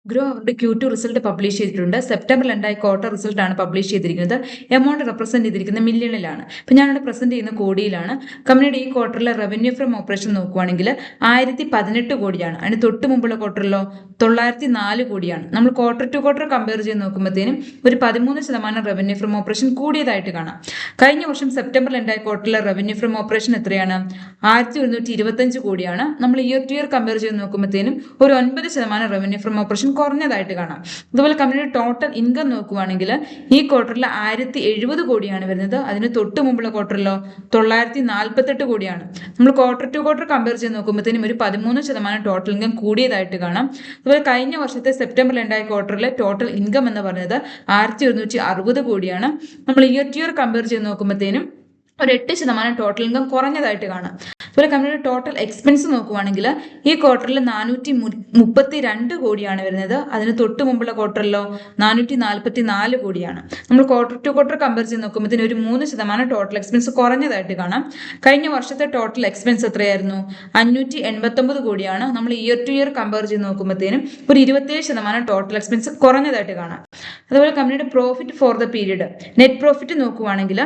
Grow അവരുടെ Q2 result publish ചെയ്തിട്ടുണ്ട്. സെപ്റ്റംബറിൽ ഉണ്ടായ ക്വാർട്ടർ റിസൾട്ട് ആണ് പബ്ലിഷ് ചെയ്തിരിക്കുന്നത്. എമൗണ്ട് റെപ്രസെന്റ് ചെയ്തിരിക്കുന്നത് മില്യണിലാണ്. ഇപ്പം ഞാനിവിടെ പ്രസന്റ് ചെയ്യുന്ന കോടിയിലാണ്. കമ്പനിയുടെ ഈ ക്വാർട്ടറിലെ റവന്യൂ ഫ്രം ഓപ്പറേഷൻ നോക്കുവാണെങ്കിൽ 1018 കോടിയാണ്. അതിന് തൊട്ട് മുമ്പുള്ള ക്വാർട്ടറിലോ 904 കോടിയാണ്. നമ്മൾ ക്വാർട്ടർ ടു ക്വാർട്ടർ കമ്പയർ ചെയ്ത് നോക്കുമ്പോഴത്തേനും ഒരു 13% റവന്യൂ ഫ്രം ഓപ്പറേഷൻ കൂടിയതായിട്ട് കാണാം. കഴിഞ്ഞ വർഷം സെപ്റ്റംബറിൽ ഉണ്ടായ ക്വാർട്ടറിലെ റവന്യൂ ഫ്രം ഓപ്പറേഷൻ എത്രയാണ്? 1125 കോടിയാണ്. നമ്മൾ ഇയർ ടു ഇയർ കമ്പയർ ചെയ്ത് നോക്കുമ്പോഴത്തേനും ഒരു 9% റവന്യൂ ഫ്രം ഓപ്പറേഷൻ കുറഞ്ഞതായിട്ട് കാണാം. അതുപോലെ കമ്പനിയുടെ ടോട്ടൽ ഇൻകം നോക്കുവാണെങ്കിൽ ഈ ക്വാർട്ടറിൽ 1070 കോടിയാണ് വരുന്നത്. അതിന് തൊട്ട് മുമ്പുള്ള ക്വാർട്ടറിലോ 948 കോടിയാണ്. നമ്മൾ ക്വാർട്ടർ ടു ക്വാർട്ടർ കമ്പയർ ചെയ്ത് നോക്കുമ്പോഴത്തേനും ഒരു 13% ടോട്ടൽ ഇൻകം കൂടിയതായിട്ട് കാണാം. അതുപോലെ കഴിഞ്ഞ വർഷത്തെ സെപ്റ്റംബറിൽ ഉണ്ടായ ക്വാർട്ടറിലെ ടോട്ടൽ ഇൻകം എന്ന് പറയുന്നത് 1160 കോടിയാണ്. നമ്മൾ ഇയർ ടു ഇയർ കമ്പയർ ചെയ്ത് നോക്കുമ്പോഴത്തേനും ഒരു 8% ടോട്ടൽ ഇൻകം കുറഞ്ഞതായിട്ട് കാണാം. അതുപോലെ കമ്പനിയുടെ ടോട്ടൽ എക്സ്പെൻസ് നോക്കുവാണെങ്കിൽ ഈ ക്വാർട്ടറിൽ 432 കോടിയാണ് വരുന്നത്. അതിന് തൊട്ട് മുമ്പുള്ള ക്വാർട്ടറിലോ 444 കോടിയാണ്. നമ്മൾ ക്വാർട്ടർ ടു ക്വാർട്ടർ കമ്പയർ ചെയ്ത് നോക്കുമ്പോഴത്തേന് ഒരു 3% ടോട്ടൽ എക്സ്പെൻസ് കുറഞ്ഞതായിട്ട് കാണാം. കഴിഞ്ഞ വർഷത്തെ ടോട്ടൽ എക്സ്പെൻസ് എത്രയായിരുന്നു? 589 കോടിയാണ്. നമ്മൾ ഇയർ ടു ഇയർ കമ്പയർ ചെയ്ത് നോക്കുമ്പോഴത്തേനും ഒരു 27% ടോട്ടൽ എക്സ്പെൻസ് കുറഞ്ഞതായിട്ട് കാണാം. അതുപോലെ കമ്പനിയുടെ profit for the period, net profit നോക്കുവാണെങ്കിൽ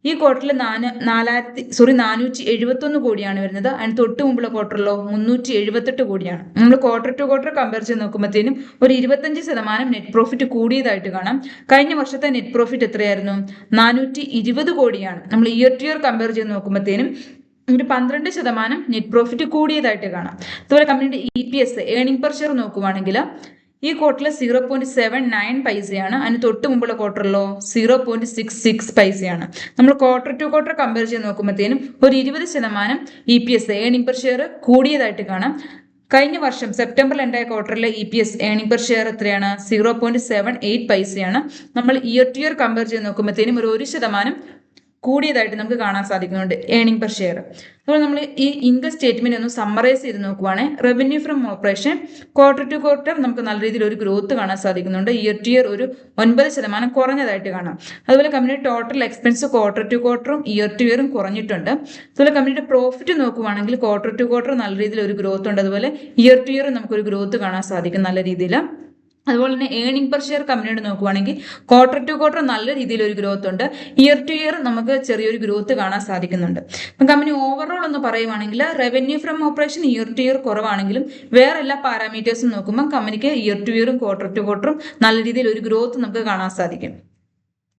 ഈ ക്വാർട്ടറിൽ 471 കോടിയാണ് വരുന്നത്. അതിന് തൊട്ട് മുമ്പുള്ള ക്വാർട്ടറിലോ 378 കോടിയാണ്. നമ്മൾ ക്വാർട്ടർ ടു ക്വാർട്ടർ കമ്പയർ ചെയ്ത് നോക്കുമ്പോഴത്തേനും ഒരു 25% നെറ്റ് പ്രോഫിറ്റ് കൂടിയതായിട്ട് കാണാം. കഴിഞ്ഞ വർഷത്തെ നെറ്റ് പ്രോഫിറ്റ് എത്രയായിരുന്നു? 420 കോടിയാണ്. നമ്മൾ ഇയർ ടു ഇയർ കമ്പയർ ചെയ്ത് നോക്കുമ്പോഴത്തേനും ഒരു 12% നെറ്റ് പ്രോഫിറ്റ് കൂടിയതായിട്ട് കാണാം. അതുപോലെ കമ്പനിയുടെ EPS, ഏർണിംഗ് പെർ ഷെയർ നോക്കുവാണെങ്കിൽ ഈ ക്വാർട്ടറിൽ 0.79 പൈസയാണ്. അതിന് തൊട്ട് മുമ്പുള്ള ക്വാർട്ടറിലോ 0.66 പൈസയാണ്. നമ്മൾ ക്വാർട്ടർ ടു ക്വാർട്ടർ കമ്പയർ ചെയ്ത് നോക്കുമ്പോഴത്തേനും ഒരു 20% EPS, ഏർണിംഗ് പെർ ഷെയർ കൂടിയതായിട്ട് കാണാം. കഴിഞ്ഞ വർഷം സെപ്റ്റംബറിൽ ഉണ്ടായ ക്വാർട്ടറിലെ EPS, ഏർണിംഗ് പെർ ഷെയർ എത്രയാണ്? 0.78 പൈസയാണ്. നമ്മൾ ഇയർ ടു ഇയർ കമ്പയർ ചെയ്ത് നോക്കുമ്പോഴത്തേനും ഒരു 1% കൂടിയതായിട്ട് നമുക്ക് കാണാൻ സാധിക്കുന്നുണ്ട് ഏർണിംഗ് പെർ ഷെയർ. അതുപോലെ നമ്മൾ ഈ ഇൻകം സ്റ്റേറ്റ്മെന്റ് ഒന്ന് സമ്മറൈസ് ചെയ്ത് നോക്കുവാണെങ്കിൽ revenue from operation quarter to quarter നമുക്ക് നല്ല രീതിയിൽ ഒരു ഗ്രോത്ത് കാണാൻ സാധിക്കുന്നുണ്ട്. ഇയർ ടു ഇയർ ഒരു 9% കുറഞ്ഞതായിട്ട് കാണാം. അതുപോലെ കമ്പനിയുടെ ടോട്ടൽ എക്സ്പെൻസ് ക്വാർട്ടർ ടു ക്വാർട്ടറും ഇയർ ടു ഇയറും കുറഞ്ഞിട്ടുണ്ട്. അതുപോലെ കമ്പനിയുടെ പ്രോഫിറ്റ് നോക്കുവാണെങ്കിൽ ക്വാർട്ടർ ടു ക്വാർട്ടർ നല്ല രീതിയിൽ ഒരു ഗ്രോത്ത് ഉണ്ട്. അതുപോലെ ഇയർ ടു ഇയർ നമുക്കൊരു ഗ്രോത്ത് കാണാൻ സാധിക്കും നല്ല രീതിയിൽ. അതുപോലെ തന്നെ ഏർണിംഗ് പെർ ഷെയർ കമ്പനിയോട് നോക്കുവാണെങ്കിൽ ക്വാർട്ടർ ടു ക്വാർട്ടർ നല്ല രീതിയിൽ ഒരു ഗ്രോത്ത് ഉണ്ട്. ഇയർ ടു ഇയർ നമുക്ക് ചെറിയൊരു ഗ്രോത്ത് കാണാൻ സാധിക്കുന്നുണ്ട്. അപ്പം കമ്പനി ഓവറോൾ എന്ന് പറയുവാണെങ്കിൽ revenue from operation year two year കുറവാണെങ്കിലും വേറെ എല്ലാ പാരാമീറ്റേഴ്സും നോക്കുമ്പോൾ കമ്പനിക്ക് ഇയർ ടു ഇയറും ക്വാർട്ടർ ടു ക്വാർട്ടറും നല്ല രീതിയിൽ ഒരു ഗ്രോത്ത് നമുക്ക് കാണാൻ സാധിക്കും.